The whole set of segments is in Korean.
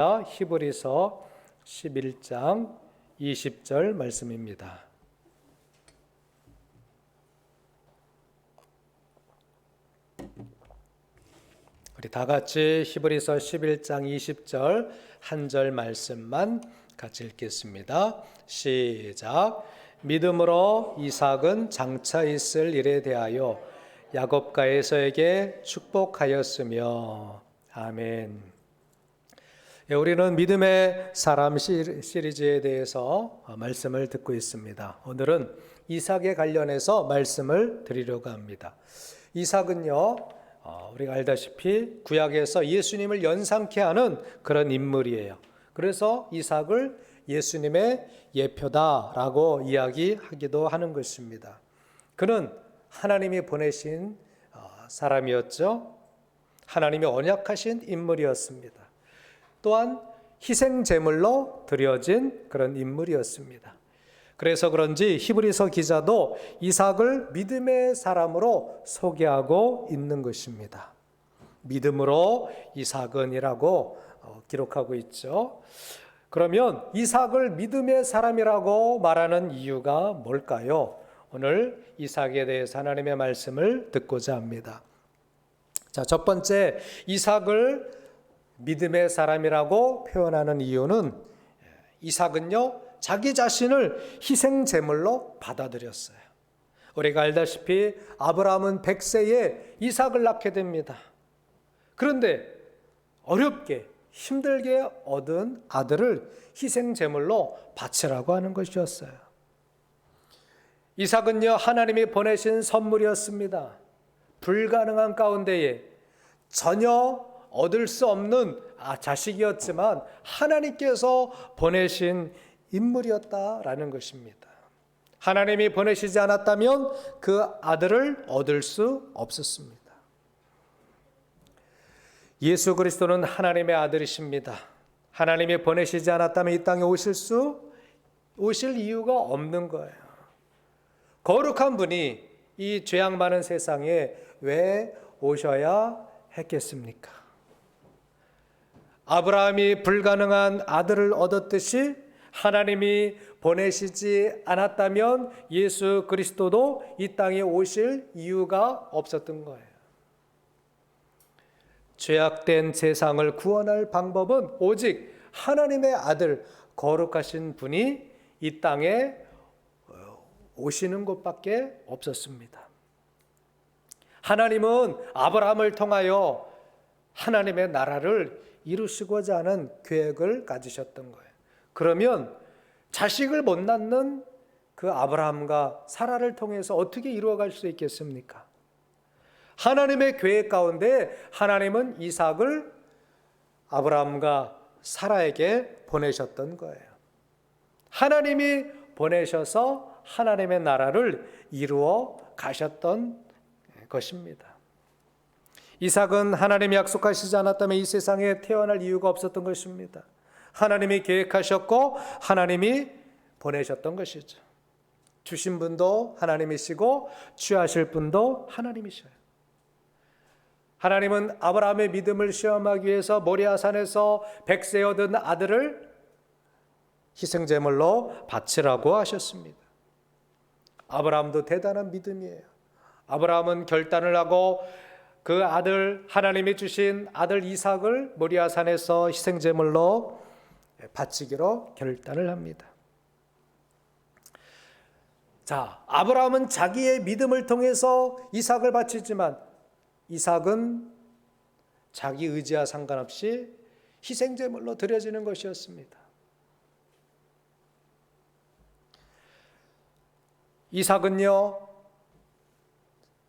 히브리서 11장 20절 말씀입니다. 우리 다 같이 히브리서 11장 20절 한 절 말씀만 같이 읽겠습니다. 시작. 믿음으로 이삭은 장차 있을 일에 대하여 야곱과 에서에게 축복하였으며. 아멘. 우리는 믿음의 사람 시리즈에 대해서 말씀을 듣고 있습니다. 오늘은 이삭에 관련해서 말씀을 드리려고 합니다. 이삭은요, 우리가 알다시피 구약에서 예수님을 연상케 하는 그런 인물이에요. 그래서 이삭을 예수님의 예표다라고 이야기하기도 하는 것입니다. 그는 하나님이 보내신 사람이었죠. 하나님이 언약하신 인물이었습니다. 또한 희생제물로 드려진 그런 인물이었습니다. 그래서 그런지 히브리서 기자도 이삭을 믿음의 사람으로 소개하고 있는 것입니다. 믿음으로 이삭은이라고 기록하고 있죠. 그러면 이삭을 믿음의 사람이라고 말하는 이유가 뭘까요? 오늘 이삭에 대해서 하나님의 말씀을 듣고자 합니다. 자, 첫 번째, 이삭을 믿음의 사람이라고 표현하는 이유는 이삭은요, 자기 자신을 희생제물로 받아들였어요. 우리가 알다시피 아브라함은 100세에 이삭을 낳게 됩니다. 그런데 어렵게 힘들게 얻은 아들을 희생제물로 바치라고 하는 것이었어요. 이삭은요, 하나님이 보내신 선물이었습니다. 불가능한 가운데에 전혀 얻을 수 없는 자식이었지만 하나님께서 보내신 인물이었다라는 것입니다. 하나님이 보내시지 않았다면 그 아들을 얻을 수 없었습니다. 예수 그리스도는 하나님의 아들이십니다. 하나님이 보내시지 않았다면 이 땅에 오실 이유가 없는 거예요. 거룩한 분이 이 죄악 많은 세상에 왜 오셔야 했겠습니까? 아브라함이 불가능한 아들을 얻었듯이 하나님이 보내시지 않았다면 예수 그리스도도 이 땅에 오실 이유가 없었던 거예요. 죄악된 세상을 구원할 방법은 오직 하나님의 아들, 거룩하신 분이 이 땅에 오시는 것밖에 없었습니다. 하나님은 아브라함을 통하여 하나님의 나라를 이루시고자 하는 계획을 가지셨던 거예요. 그러면 자식을 못 낳는 그 아브라함과 사라를 통해서 어떻게 이루어갈 수 있겠습니까? 하나님의 계획 가운데 하나님은 이삭을 아브라함과 사라에게 보내셨던 거예요. 하나님이 보내셔서 하나님의 나라를 이루어 가셨던 것입니다. 이삭은 하나님이 약속하시지 않았다면 이 세상에 태어날 이유가 없었던 것입니다. 하나님이 계획하셨고 하나님이 보내셨던 것이죠. 주신 분도 하나님이시고 취하실 분도 하나님이셔요. 하나님은 아브라함의 믿음을 시험하기 위해서 모리아산에서 100세 얻은 아들을 희생제물로 바치라고 하셨습니다. 아브라함도 대단한 믿음이에요. 아브라함은 결단을 하고 그 아들, 하나님이 주신 아들 이삭을 모리아산에서 희생제물로 바치기로 결단을 합니다. 자, 아브라함은 자기의 믿음을 통해서 이삭을 바치지만 이삭은 자기 의지와 상관없이 희생제물로 드려지는 것이었습니다. 이삭은요,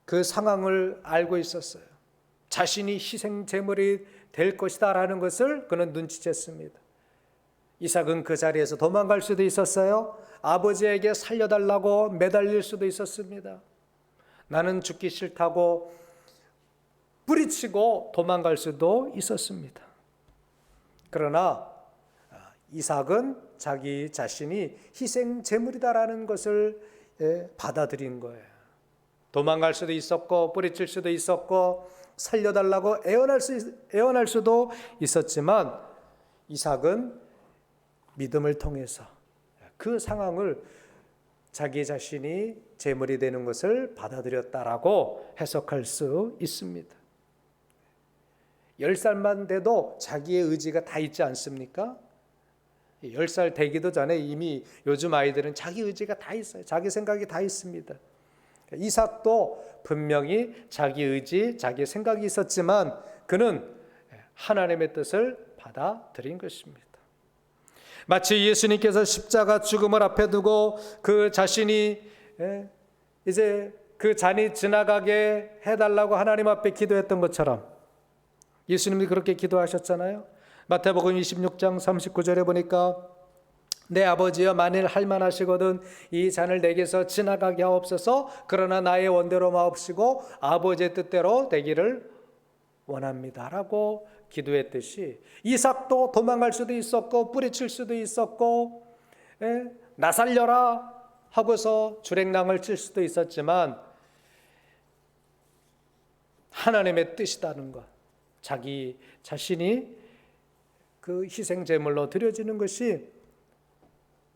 그 상황을 알고 있었어요. 자신이 희생제물이 될 것이다 라는 것을 그는 눈치챘습니다. 이삭은 그 자리에서 도망갈 수도 있었어요. 아버지에게 살려달라고 매달릴 수도 있었습니다. 나는 죽기 싫다고 뿌리치고 도망갈 수도 있었습니다. 그러나 이삭은 자기 자신이 희생제물이다라는 것을 받아들인 거예요. 도망갈 수도 있었고 뿌리칠 수도 있었고 살려달라고 애원할 수도 있었지만 이삭은 믿음을 통해서 그 상황을 자기 자신이 제물이 되는 것을 받아들였다라고 해석할 수 있습니다. 10살만 돼도 자기의 의지가 다 있지 않습니까? 10살 되기도 전에 이미 요즘 아이들은 자기 의지가 다 있어요. 자기 생각이 다 있습니다. 이삭도 분명히 자기 의지, 자기 생각이 있었지만 그는 하나님의 뜻을 받아들인 것입니다. 마치 예수님께서 십자가 죽음을 앞에 두고 그 자신이 이제 그 잔이 지나가게 해달라고 하나님 앞에 기도했던 것처럼 예수님이 그렇게 기도하셨잖아요. 마태복음 26장 39절에 보니까 내 아버지여 만일 할만하시거든 이 잔을 내게서 지나가게 하옵소서. 그러나 나의 원대로 마옵시고 아버지의 뜻대로 되기를 원합니다 라고 기도했듯이 이삭도 도망갈 수도 있었고 뿌리칠 수도 있었고 나 살려라 하고서 주랭랑을 칠 수도 있었지만 하나님의 뜻이라는 것, 자기 자신이 그 희생제물로 드려지는 것이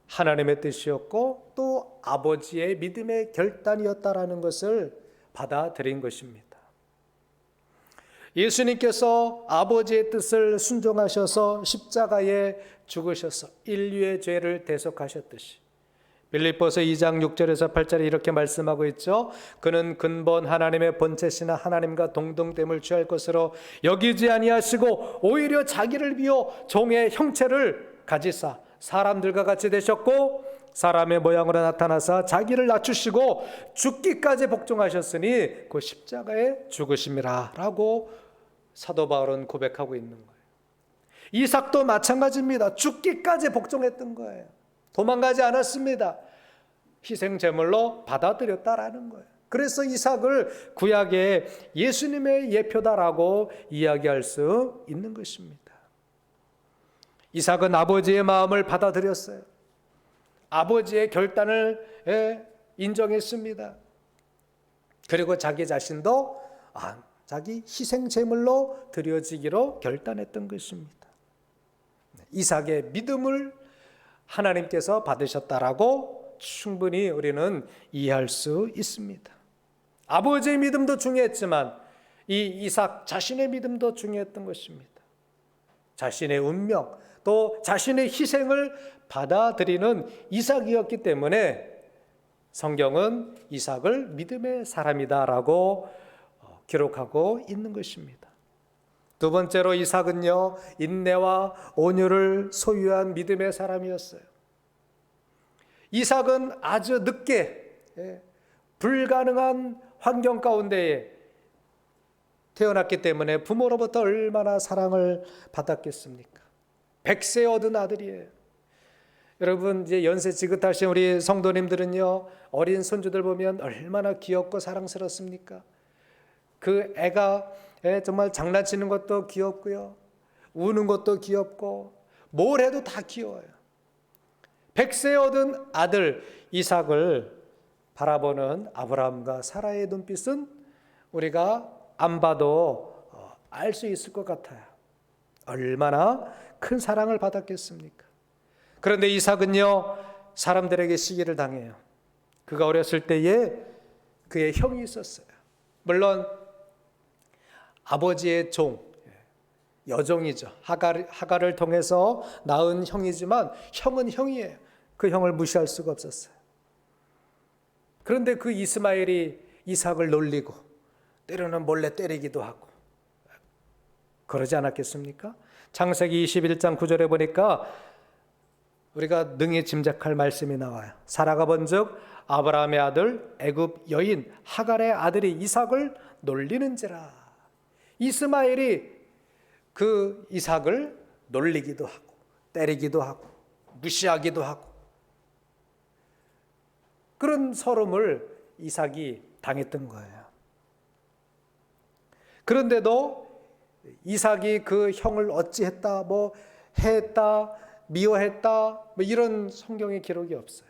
하나님의 뜻이었고 또 아버지의 믿음의 결단이었다라는 것을 받아들인 것입니다. 예수님께서 아버지의 뜻을 순종하셔서 십자가에 죽으셔서 인류의 죄를 대속하셨듯이 빌립보서 2장 6절에서 8절에 이렇게 말씀하고 있죠. 그는 근본 하나님의 본체시나 하나님과 동등됨을 취할 것으로 여기지 아니하시고 오히려 자기를 비워 종의 형체를 가지사 사람들과 같이 되셨고 사람의 모양으로 나타나사 자기를 낮추시고 죽기까지 복종하셨으니 그 십자가에 죽으심이라 라고 사도 바울은 고백하고 있는 거예요. 이삭도 마찬가지입니다. 죽기까지 복종했던 거예요. 도망가지 않았습니다. 희생제물로 받아들였다라는 거예요. 그래서 이삭을 구약의 예수님의 예표다라고 이야기할 수 있는 것입니다. 이삭은 아버지의 마음을 받아들였어요. 아버지의 결단을 인정했습니다. 그리고 자기 자신도 자기 희생제물로 드려지기로 결단했던 것입니다. 이삭의 믿음을 하나님께서 받으셨다라고 충분히 우리는 이해할 수 있습니다. 아버지의 믿음도 중요했지만 이 이삭 자신의 믿음도 중요했던 것입니다. 자신의 운명 또 자신의 희생을 받아들이는 이삭이었기 때문에 성경은 이삭을 믿음의 사람이다라고 기록하고 있는 것입니다. 두 번째로 이삭은요, 인내와 온유를 소유한 믿음의 사람이었어요. 이삭은 아주 늦게 불가능한 환경 가운데에 태어났기 때문에 부모로부터 얼마나 사랑을 받았겠습니까? 100세 얻은 아들이에요. 여러분 이제 연세 지긋하신 우리 성도님들은요, 어린 손주들 보면 얼마나 귀엽고 사랑스럽습니까? 그 애가 정말 장난치는 것도 귀엽고요, 우는 것도 귀엽고 뭘 해도 다 귀여워요. 100세 얻은 아들 이삭을 바라보는 아브라함과 사라의 눈빛은 우리가 안 봐도 알 수 있을 것 같아요. 얼마나 큰 사랑을 받았겠습니까? 그런데 이삭은요, 사람들에게 시기를 당해요. 그가 어렸을 때에 그의 형이 있었어요. 물론 아버지의 종, 여종이죠. 하갈을 통해서 낳은 형이지만 형은 형이에요. 그 형을 무시할 수가 없었어요. 그런데 그 이스마엘이 이삭을 놀리고 때로는 몰래 때리기도 하고 그러지 않았겠습니까? 창세기 21장 9절에 보니까 우리가 능히 짐작할 말씀이 나와요. 사라가 본즉 아브라함의 아들 애굽 여인 하갈의 아들이 이삭을 놀리는지라. 이스마엘이 그 이삭을 놀리기도 하고 때리기도 하고 무시하기도 하고 그런 서름을 이삭이 당했던 거예요. 그런데도 이삭이 그 형을 어찌했다, 뭐 해했다, 미워했다, 뭐 이런 성경의 기록이 없어요.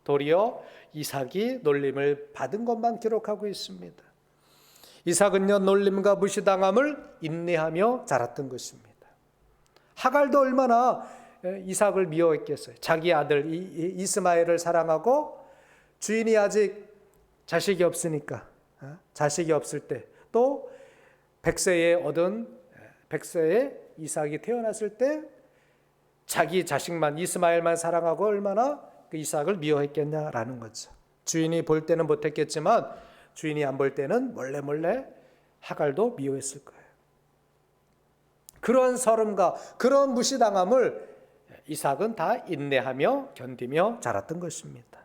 도리어 이삭이 놀림을 받은 것만 기록하고 있습니다. 이삭은요, 놀림과 무시당함을 인내하며 자랐던 것입니다. 하갈도 얼마나 이삭을 미워했겠어요. 자기 아들 이스마엘을 사랑하고 주인이 아직 자식이 없으니까, 자식이 없을 때, 또 100세에 이삭이 태어났을 때 자기 자식만 이스마엘만 사랑하고 얼마나 그 이삭을 미워했겠냐라는 거죠. 주인이 볼 때는 못했겠지만 주인이 안 볼 때는 몰래 하갈도 미워했을 거예요. 그런 서름과 그런 무시당함을 이삭은 다 인내하며 견디며 자랐던 것입니다.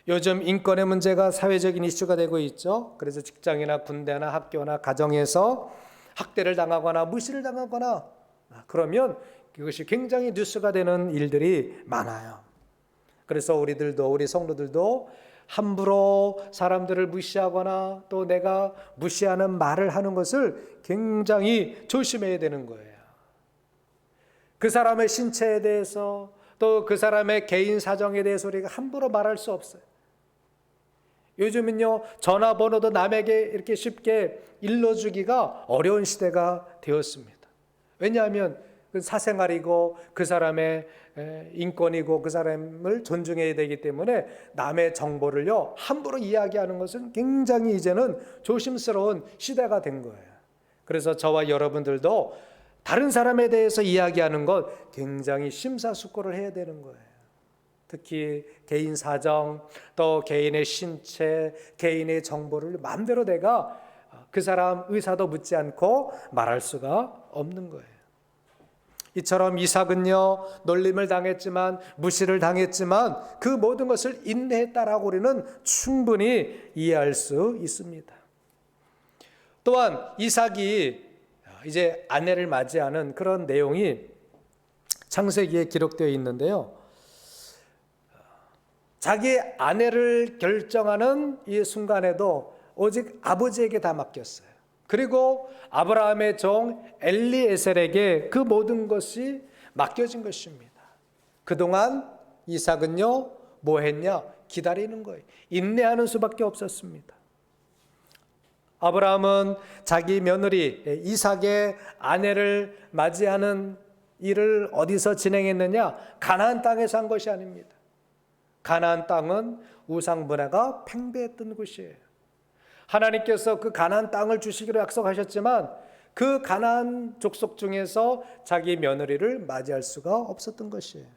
요즘 인권의 문제가 사회적인 이슈가 되고 있죠. 그래서 직장이나 군대나 학교나 가정에서 학대를 당하거나 무시를 당하거나 그러면 그것이 굉장히 뉴스가 되는 일들이 많아요. 그래서 우리 성도들도 함부로 사람들을 무시하거나 또 내가 무시하는 말을 하는 것을 굉장히 조심해야 되는 거예요. 그 사람의 신체에 대해서 또 그 사람의 개인 사정에 대해서 우리가 함부로 말할 수 없어요. 요즘은요, 전화번호도 남에게 이렇게 쉽게 일러주기가 어려운 시대가 되었습니다. 왜냐하면 그 사생활이고 그 사람의 인권이고 그 사람을 존중해야 되기 때문에 남의 정보를요 함부로 이야기하는 것은 굉장히 이제는 조심스러운 시대가 된 거예요. 그래서 저와 여러분들도 다른 사람에 대해서 이야기하는 것 굉장히 심사숙고를 해야 되는 거예요. 특히 개인 사정, 또 개인의 신체, 개인의 정보를 마음대로 내가 그 사람 의사도 묻지 않고 말할 수가 없는 거예요. 이처럼 이삭은요, 놀림을 당했지만, 무시를 당했지만 그 모든 것을 인내했다라고 우리는 충분히 이해할 수 있습니다. 또한 이삭이 이제 아내를 맞이하는 그런 내용이 창세기에 기록되어 있는데요. 자기 아내를 결정하는 이 순간에도 오직 아버지에게 다 맡겼어요. 그리고 아브라함의 종 엘리에셀에게 그 모든 것이 맡겨진 것입니다. 그동안 이삭은요, 뭐 했냐? 기다리는 거예요. 인내하는 수밖에 없었습니다. 아브라함은 자기 며느리 이삭의 아내를 맞이하는 일을 어디서 진행했느냐? 가나안 땅에서 한 것이 아닙니다. 가나안 땅은 우상 문화가 팽배했던 곳이에요. 하나님께서 그 가나안 땅을 주시기로 약속하셨지만 그 가나안 족속 중에서 자기 며느리를 맞이할 수가 없었던 것이에요.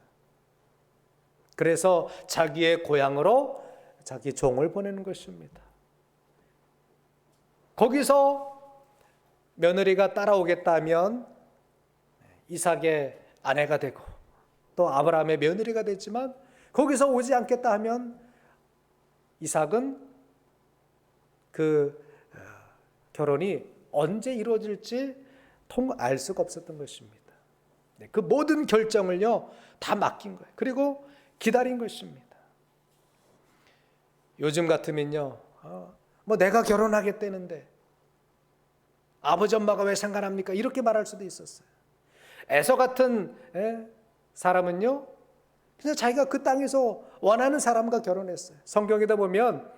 그래서 자기의 고향으로 자기 종을 보내는 것입니다. 거기서 며느리가 따라오겠다면 이삭의 아내가 되고 또 아브라함의 며느리가 됐지만 거기서 오지 않겠다 하면 이삭은 그 결혼이 언제 이루어질지 알 수가 없었던 것입니다. 그 모든 결정을요 다 맡긴 거예요. 그리고 기다린 것입니다. 요즘 같으면요, 뭐 내가 결혼하겠다는데 아버지 엄마가 왜 상관합니까? 이렇게 말할 수도 있었어요. 에서 같은 사람은요, 그냥 자기가 그 땅에서 원하는 사람과 결혼했어요. 성경에다 보면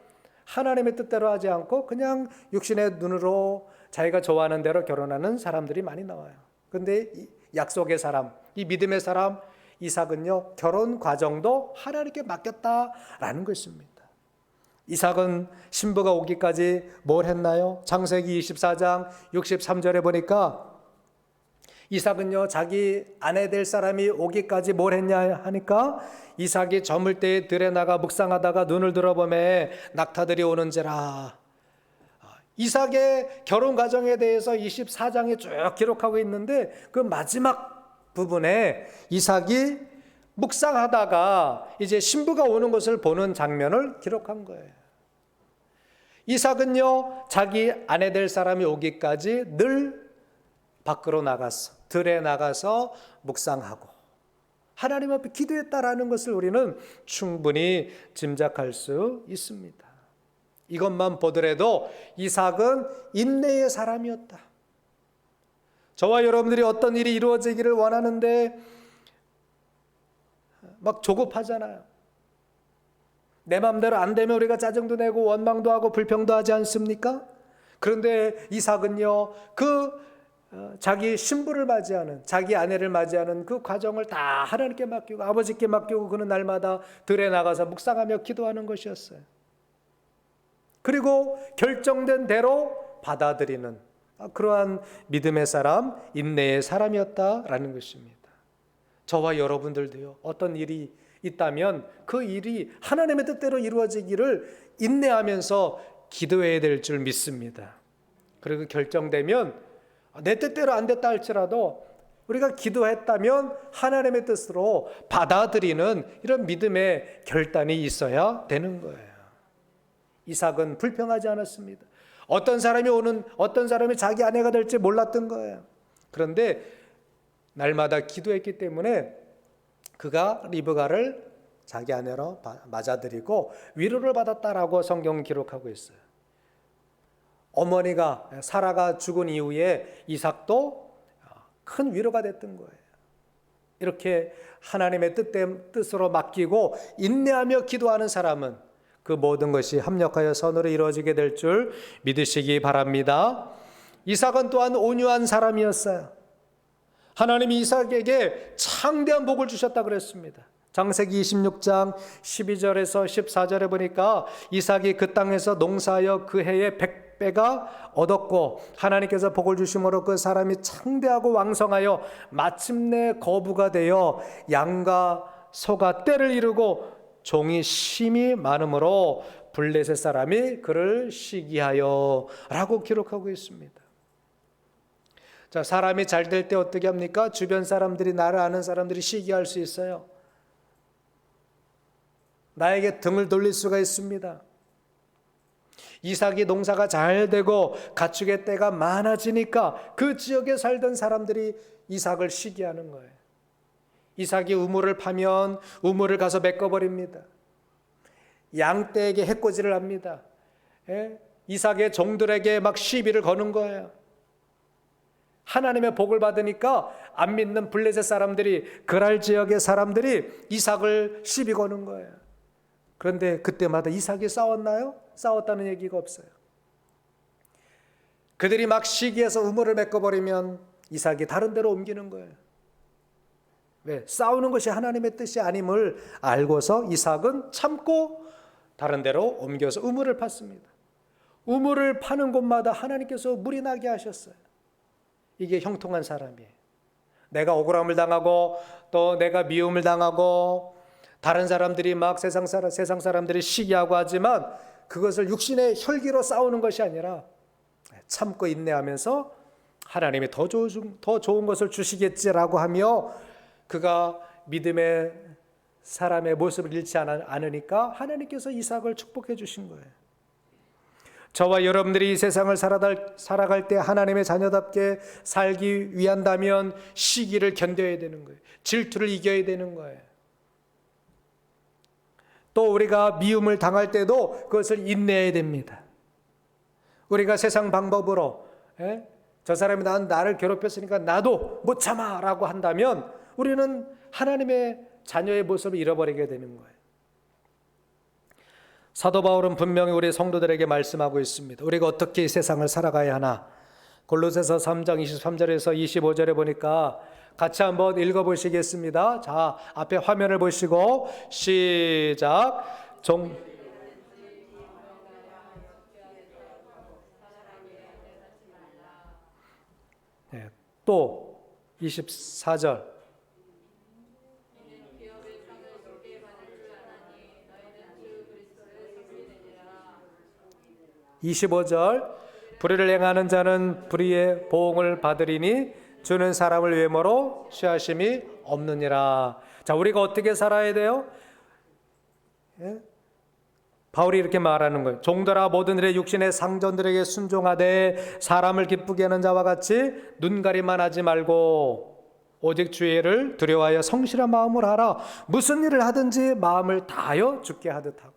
하나님의 뜻대로 하지 않고 그냥 육신의 눈으로 자기가 좋아하는 대로 결혼하는 사람들이 많이 나와요. 그런데 약속의 사람, 이 믿음의 사람 이삭은요, 결혼 과정도 하나님께 맡겼다라는 것입니다. 이삭은 신부가 오기까지 뭘 했나요? 창세기 24장 63절에 보니까 이삭은요, 자기 아내 될 사람이 오기까지 뭘 했냐 하니까 이삭이 저물 때에 들에 나가 묵상하다가 눈을 들어보매 낙타들이 오는지라. 이삭의 결혼 과정에 대해서 24장에 쭉 기록하고 있는데 그 마지막 부분에 이삭이 묵상하다가 이제 신부가 오는 것을 보는 장면을 기록한 거예요. 이삭은요, 자기 아내 될 사람이 오기까지 늘 밖으로 나가서 들에 나가서 묵상하고 하나님 앞에 기도했다라는 것을 우리는 충분히 짐작할 수 있습니다. 이것만 보더라도 이삭은 인내의 사람이었다. 저와 여러분들이 어떤 일이 이루어지기를 원하는데 막 조급하잖아요. 내 마음대로 안 되면 우리가 짜증도 내고 원망도 하고 불평도 하지 않습니까? 그런데 이삭은요, 그 자기 신부를 맞이하는, 자기 아내를 맞이하는 그 과정을 다 하나님께 맡기고 아버지께 맡기고 그는 날마다 들에 나가서 묵상하며 기도하는 것이었어요. 그리고 결정된 대로 받아들이는 그러한 믿음의 사람, 인내의 사람이었다라는 것입니다. 저와 여러분들도요, 어떤 일이 있다면 그 일이 하나님의 뜻대로 이루어지기를 인내하면서 기도해야 될 줄 믿습니다. 그리고 결정되면 내 뜻대로 안 됐다 할지라도 우리가 기도했다면 하나님의 뜻으로 받아들이는 이런 믿음의 결단이 있어야 되는 거예요. 이삭은 불평하지 않았습니다. 어떤 사람이 자기 아내가 될지 몰랐던 거예요. 그런데 날마다 기도했기 때문에 그가 리브가를 자기 아내로 맞아들이고 위로를 받았다라고 성경은 기록하고 있어요. 어머니가 사라가 죽은 이후에 이삭도 큰 위로가 됐던 거예요. 이렇게 하나님의 뜻으로 맡기고 인내하며 기도하는 사람은 그 모든 것이 합력하여 선으로 이루어지게 될 줄 믿으시기 바랍니다. 이삭은 또한 온유한 사람이었어요. 하나님이 이삭에게 창대한 복을 주셨다 그랬습니다. 창세기 26장 12절에서 14절에 보니까 이삭이 그 땅에서 농사하여 그 해에 100배가 얻었고 하나님께서 복을 주심으로 그 사람이 창대하고 왕성하여 마침내 거부가 되어 양과 소가 떼를 이루고 종이 심이 많으므로 블레셋 사람이 그를 시기하여 라고 기록하고 있습니다. 자, 사람이 잘 될 때 어떻게 합니까? 주변 사람들이, 나를 아는 사람들이 시기할 수 있어요. 나에게 등을 돌릴 수가 있습니다. 이삭이 농사가 잘 되고 가축의 떼가 많아지니까 그 지역에 살던 사람들이 이삭을 시기하는 거예요. 이삭이 우물을 파면 우물을 가서 메꿔버립니다. 양떼에게 해코지를 합니다. 이삭의 종들에게 막 시비를 거는 거예요. 하나님의 복을 받으니까 안 믿는 블레셋 사람들이, 그랄 지역의 사람들이 이삭을 시비 거는 거예요. 그런데 그때마다 이삭이 싸웠나요? 싸웠다는 얘기가 없어요. 그들이 막 시기해서 우물을 메꿔버리면 이삭이 다른 데로 옮기는 거예요. 왜? 싸우는 것이 하나님의 뜻이 아님을 알고서 이삭은 참고 다른 데로 옮겨서 우물을 팠습니다. 우물을 파는 곳마다 하나님께서 물이 나게 하셨어요. 이게 형통한 사람이에요. 내가 억울함을 당하고 또 내가 미움을 당하고 다른 사람들이 막 세상 사람들이 시기하고 하지만 그것을 육신의 혈기로 싸우는 것이 아니라 참고 인내하면서 하나님이 더 좋은 것을 주시겠지라고 하며 그가 믿음의 사람의 모습을 잃지 않으니까 하나님께서 이삭을 축복해 주신 거예요. 저와 여러분들이 이 세상을 살아갈 때 하나님의 자녀답게 살기 위한다면 시기를 견뎌야 되는 거예요. 질투를 이겨야 되는 거예요. 또 우리가 미움을 당할 때도 그것을 인내해야 됩니다. 우리가 세상 방법으로 저 사람이 나를 괴롭혔으니까 나도 못 참아 라고 한다면 우리는 하나님의 자녀의 모습을 잃어버리게 되는 거예요. 사도 바울은 분명히 우리 성도들에게 말씀하고 있습니다. 우리가 어떻게 이 세상을 살아가야 하나? 골로새서 3장 23절에서 25절에 보니까 같이 한번 읽어보시겠습니다. 자, 앞에 화면을 보시고 시작. 또 24절. 25절. 불의를 행하는 자는 불의의 보응을 받으리니 주는 사람을 외모로 취하심이 없느니라. 자, 우리가 어떻게 살아야 돼요? 바울이 이렇게 말하는 거예요. 종들아 모든 일의 육신의 상전들에게 순종하되 사람을 기쁘게 하는 자와 같이 눈가림만 하지 말고 오직 주의 일을 두려워하여 성실한 마음으로 하라. 무슨 일을 하든지 마음을 다하여 주께 하듯 하고.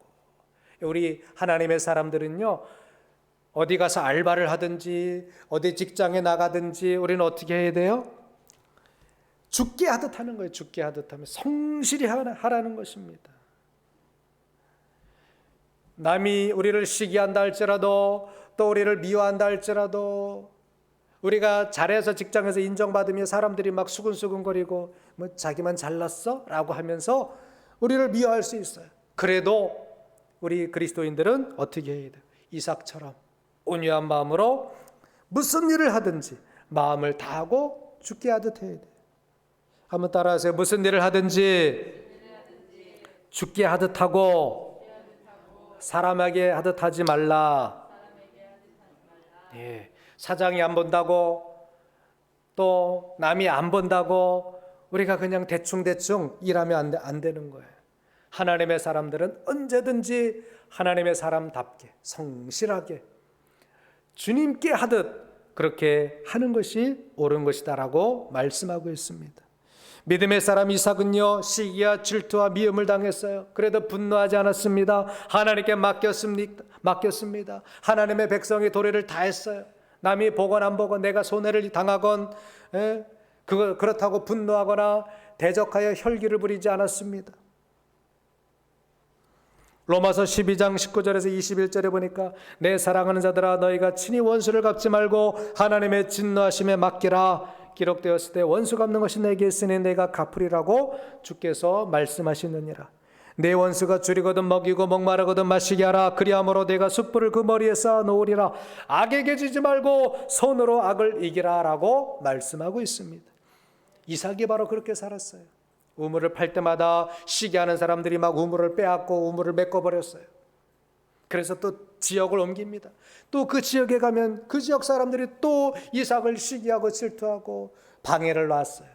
우리 하나님의 사람들은요, 어디 가서 알바를 하든지 어디 직장에 나가든지 우리는 어떻게 해야 돼요? 죽게 하듯 하는 거예요. 죽게 하듯 하면 성실히 하라는 것입니다. 남이 우리를 시기한다 할지라도 또 우리를 미워한다 할지라도 우리가 잘해서 직장에서 인정받으며 사람들이 막 수근수근거리고 뭐 자기만 잘났어? 라고 하면서 우리를 미워할 수 있어요. 그래도 우리 그리스도인들은 어떻게 해야 돼요? 이삭처럼 온유한 마음으로 무슨 일을 하든지 마음을 다하고 죽게 하듯 해야 돼요. 한번 따라하세요. 무슨 일을 하든지 죽게 하듯 하고 사람에게 하듯 하지 말라. 예, 사장이 안 본다고 또 남이 안 본다고 우리가 그냥 대충대충 일하면 안 되는 거예요. 하나님의 사람들은 언제든지 하나님의 사람답게 성실하게 주님께 하듯 그렇게 하는 것이 옳은 것이다라고 말씀하고 있습니다. 믿음의 사람 이삭은요, 시기와 질투와 미움을 당했어요. 그래도 분노하지 않았습니다. 하나님께 맡겼습니다. 하나님의 백성이 도리를 다했어요. 남이 보건 안 보건 내가 손해를 당하건 그렇다고 분노하거나 대적하여 혈기를 부리지 않았습니다. 로마서 12장 19절에서 21절에 보니까 내 사랑하는 자들아 너희가 친히 원수를 갚지 말고 하나님의 진노하심에 맡기라. 기록되었을 때 원수 갚는 것이 내게 있으니 내가 갚으리라고 주께서 말씀하시느니라. 내 원수가 줄이거든 먹이고 목마르거든 마시게 하라. 그리함으로 내가 숯불을 그 머리에 쌓아 놓으리라. 악에게 지지 말고 손으로 악을 이기라 라고 말씀하고 있습니다. 이삭이 바로 그렇게 살았어요. 우물을 팔 때마다 시기하는 사람들이 막 우물을 빼앗고 우물을 메꿔버렸어요. 그래서 또 지역을 옮깁니다. 또 그 지역에 가면 그 지역 사람들이 또 이삭을 시기하고 질투하고 방해를 놨어요.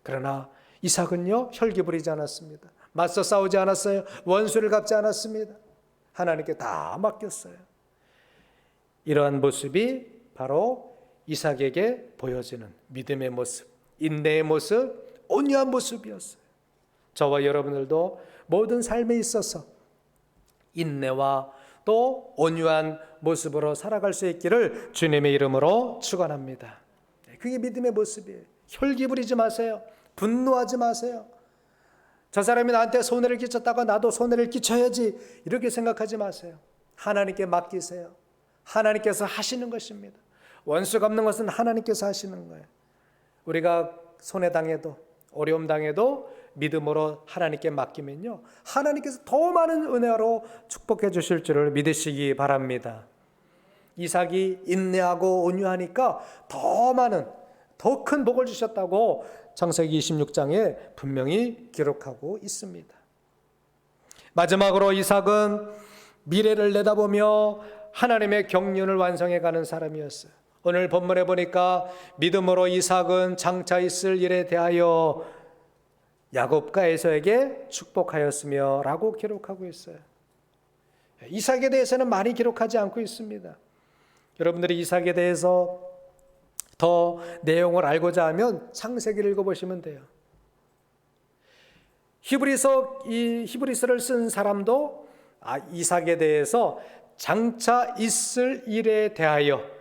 그러나 이삭은요, 혈기 부리지 않았습니다. 맞서 싸우지 않았어요. 원수를 갚지 않았습니다. 하나님께 다 맡겼어요. 이러한 모습이 바로 이삭에게 보여지는 믿음의 모습, 인내의 모습, 온유한 모습이었어요. 저와 여러분들도 모든 삶에 있어서 인내와 또 온유한 모습으로 살아갈 수 있기를 주님의 이름으로 축원합니다. 그게 믿음의 모습이에요. 혈기 부리지 마세요. 분노하지 마세요. 저 사람이 나한테 손해를 끼쳤다가 나도 손해를 끼쳐야지 이렇게 생각하지 마세요. 하나님께 맡기세요. 하나님께서 하시는 것입니다. 원수 갚는 것은 하나님께서 하시는 거예요. 우리가 손해당해도 어려움 당해도 믿음으로 하나님께 맡기면요, 하나님께서 더 많은 은혜로 축복해 주실 줄을 믿으시기 바랍니다. 이삭이 인내하고 온유하니까 더 많은 더 큰 복을 주셨다고 창세기 26장에 분명히 기록하고 있습니다. 마지막으로 이삭은 미래를 내다보며 하나님의 경륜을 완성해가는 사람이었어요. 오늘 본문에 보니까 믿음으로 이삭은 장차 있을 일에 대하여 야곱과 에서에게 축복하였으며 라고 기록하고 있어요. 이삭에 대해서는 많이 기록하지 않고 있습니다. 여러분들이 이삭에 대해서 더 내용을 알고자 하면 창세기를 읽어보시면 돼요. 히브리서를 쓴 사람도 이삭에 대해서 장차 있을 일에 대하여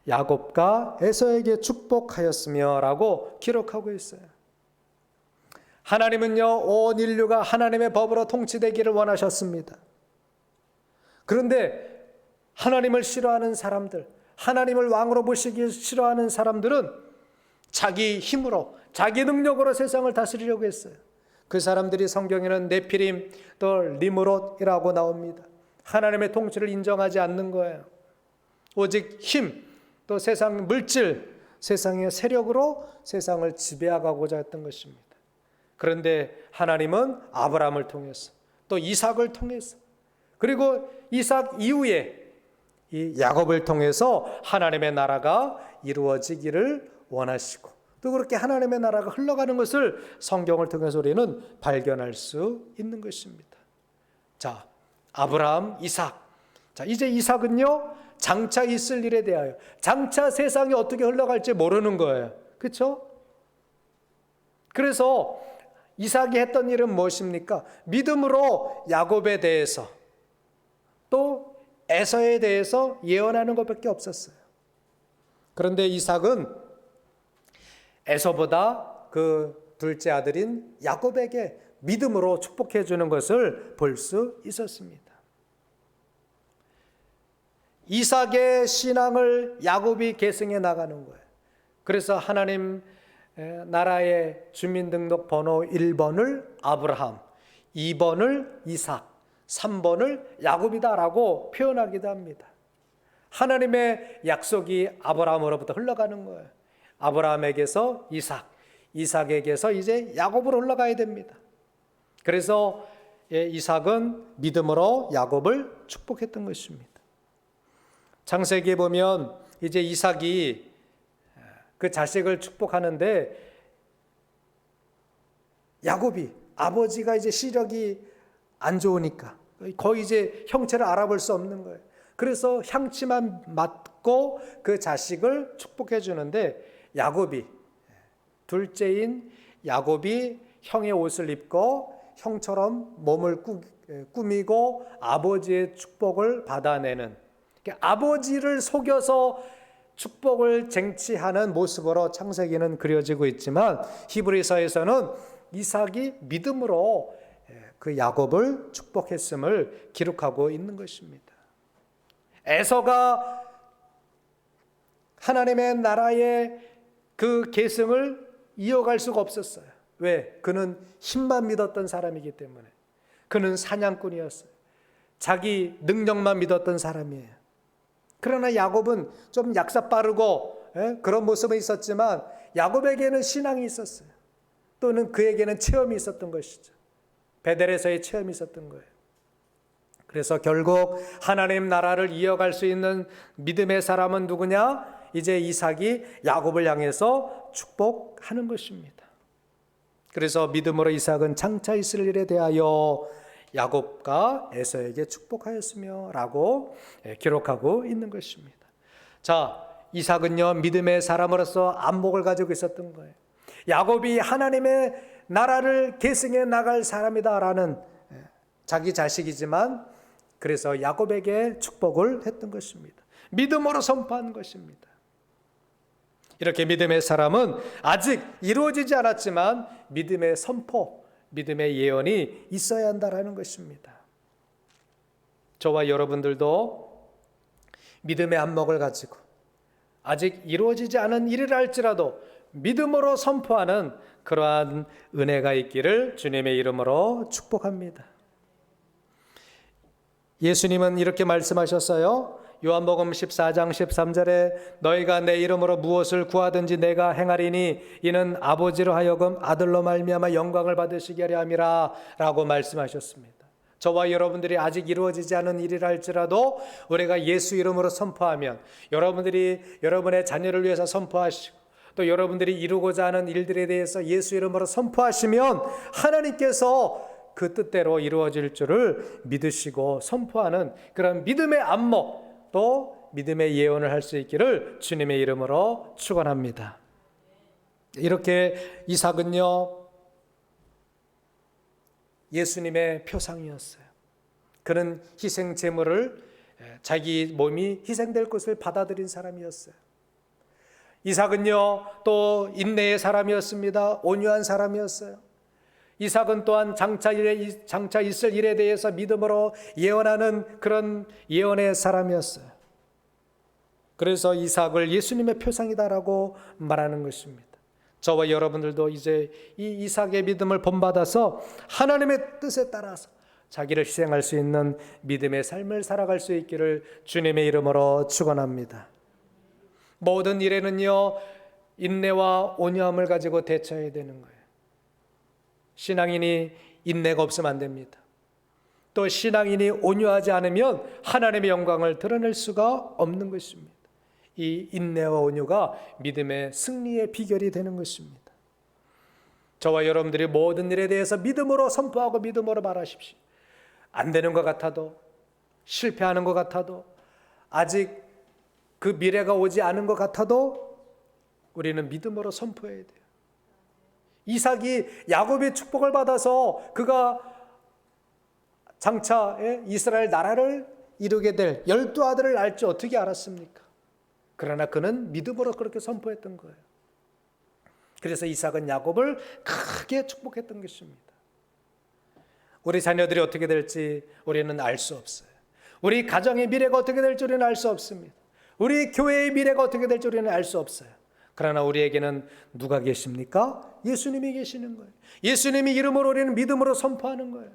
야곱과 에서에게 축복하였으며 라고 기록하고 있어요. 하나님은요, 온 인류가 하나님의 법으로 통치되기를 원하셨습니다. 그런데 하나님을 싫어하는 사람들, 하나님을 왕으로 모시기 싫어하는 사람들은 자기 힘으로, 자기 능력으로 세상을 다스리려고 했어요. 그 사람들이 성경에는 네피림, 또 리므롯이라고 나옵니다. 하나님의 통치를 인정하지 않는 거예요. 오직 힘, 또 세상 물질, 세상의 세력으로 세상을 지배하고자 했던 것입니다. 그런데 하나님은 아브라함을 통해서 또 이삭을 통해서 그리고 이삭 이후에 이 야곱을 통해서 하나님의 나라가 이루어지기를 원하시고 또 그렇게 하나님의 나라가 흘러가는 것을 성경을 통해서 우리는 발견할 수 있는 것입니다. 자, 아브라함, 이삭. 자, 이제 이삭은요, 장차 있을 일에 대하여 장차 세상이 어떻게 흘러갈지 모르는 거예요. 그렇죠? 그래서 이삭이 했던 일은 무엇입니까? 믿음으로 야곱에 대해서 또 에서에 대해서 예언하는 것밖에 없었어요. 그런데 이삭은 에서보다 그 둘째 아들인 야곱에게 믿음으로 축복해 주는 것을 볼 수 있었습니다. 이삭의 신앙을 야곱이 계승해 나가는 거예요. 그래서 하나님 나라의 주민등록 번호 1번을 아브라함, 2번을 이삭, 3번을 야곱이다라고 표현하기도 합니다. 하나님의 약속이 아브라함으로부터 흘러가는 거예요. 아브라함에게서 이삭, 이삭에게서 이제 야곱으로 흘러가야 됩니다. 그래서 이삭은 믿음으로 야곱을 축복했던 것입니다. 창세기에 보면 이제 이삭이 그 자식을 축복하는데 야곱이 아버지가 이제 시력이 안 좋으니까 거의 이제 형체를 알아볼 수 없는 거예요. 그래서 향치만 맡고 그 자식을 축복해 주는데 야곱이 둘째인 야곱이 형의 옷을 입고 형처럼 몸을 꾸미고 아버지의 축복을 받아내는 아버지를 속여서 축복을 쟁취하는 모습으로 창세기는 그려지고 있지만 히브리서에서는 이삭이 믿음으로 그 야곱을 축복했음을 기록하고 있는 것입니다. 에서가 하나님의 나라의 그 계승을 이어갈 수가 없었어요. 왜? 그는 힘만 믿었던 사람이기 때문에. 그는 사냥꾼이었어요. 자기 능력만 믿었던 사람이에요. 그러나 야곱은 좀 약사 빠르고 그런 모습은 있었지만 야곱에게는 신앙이 있었어요. 또는 그에게는 체험이 있었던 것이죠. 베델에서의 체험이 있었던 거예요. 그래서 결국 하나님 나라를 이어갈 수 있는 믿음의 사람은 누구냐? 이제 이삭이 야곱을 향해서 축복하는 것입니다. 그래서 믿음으로 이삭은 장차 있을 일에 대하여 야곱과 에서에게 축복하였으며 라고 기록하고 있는 것입니다. 자, 이삭은요 믿음의 사람으로서 안목을 가지고 있었던 거예요. 야곱이 하나님의 나라를 계승해 나갈 사람이다라는 자기 자식이지만 그래서 야곱에게 축복을 했던 것입니다. 믿음으로 선포한 것입니다. 이렇게 믿음의 사람은 아직 이루어지지 않았지만 믿음의 선포, 믿음의 예언이 있어야 한다라는 것입니다. 저와 여러분들도 믿음의 안목을 가지고 아직 이루어지지 않은 일이라 할지라도 믿음으로 선포하는 그러한 은혜가 있기를 주님의 이름으로 축복합니다. 예수님은 이렇게 말씀하셨어요. 요한복음 14장 13절에 너희가 내 이름으로 무엇을 구하든지 내가 행하리니 이는 아버지로 하여금 아들로 말미암아 영광을 받으시게 하려 함이라 라고 말씀하셨습니다. 저와 여러분들이 아직 이루어지지 않은 일이라 할지라도 우리가 예수 이름으로 선포하면 여러분들이 여러분의 자녀를 위해서 선포하시고 또 여러분들이 이루고자 하는 일들에 대해서 예수 이름으로 선포하시면 하나님께서 그 뜻대로 이루어질 줄을 믿으시고 선포하는 그런 믿음의 안목 또 믿음의 예언을 할 수 있기를 주님의 이름으로 축원합니다. 이렇게 이삭은요 예수님의 표상이었어요. 그는 희생 제물을 자기 몸이 희생될 것을 받아들인 사람이었어요. 이삭은요 또 인내의 사람이었습니다. 온유한 사람이었어요. 이삭은 또한 장차 있을 일에 대해서 믿음으로 예언하는 그런 예언의 사람이었어요. 그래서 이삭을 예수님의 표상이다라고 말하는 것입니다. 저와 여러분들도 이제 이 이삭의 믿음을 본받아서 하나님의 뜻에 따라서 자기를 희생할 수 있는 믿음의 삶을 살아갈 수 있기를 주님의 이름으로 축원합니다. 모든 일에는요 인내와 온유함을 가지고 대처해야 되는 거예요. 신앙인이 인내가 없으면 안 됩니다. 또 신앙인이 온유하지 않으면 하나님의 영광을 드러낼 수가 없는 것입니다. 이 인내와 온유가 믿음의 승리의 비결이 되는 것입니다. 저와 여러분들이 모든 일에 대해서 믿음으로 선포하고 믿음으로 말하십시오. 안 되는 것 같아도 실패하는 것 같아도 아직 그 미래가 오지 않은 것 같아도 우리는 믿음으로 선포해야 돼요. 이삭이 야곱의 축복을 받아서 그가 장차 이스라엘 나라를 이루게 될 12아들을 낳을 줄 어떻게 알았습니까? 그러나 그는 믿음으로 그렇게 선포했던 거예요. 그래서 이삭은 야곱을 크게 축복했던 것입니다. 우리 자녀들이 어떻게 될지 우리는 알 수 없어요. 우리 가정의 미래가 어떻게 될 줄은 알 수 없습니다. 우리 교회의 미래가 어떻게 될 줄은 알 수 없어요. 그러나 우리에게는 누가 계십니까? 예수님이 계시는 거예요. 예수님이 이름으로 우리는 믿음으로 선포하는 거예요.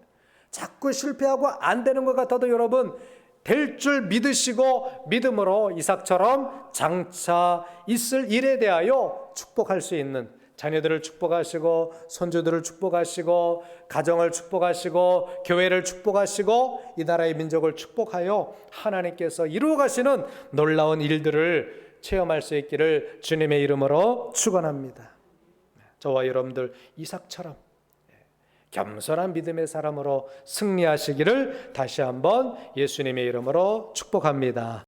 자꾸 실패하고 안 되는 것 같아도 여러분 될 줄 믿으시고 믿음으로 이삭처럼 장차 있을 일에 대하여 축복할 수 있는, 자녀들을 축복하시고 손주들을 축복하시고 가정을 축복하시고 교회를 축복하시고 이 나라의 민족을 축복하여 하나님께서 이루어 가시는 놀라운 일들을 체험할 수 있기를 주님의 이름으로 축원합니다. 저와 여러분들 이삭처럼 겸손한 믿음의 사람으로 승리하시기를 다시 한번 예수님의 이름으로 축복합니다.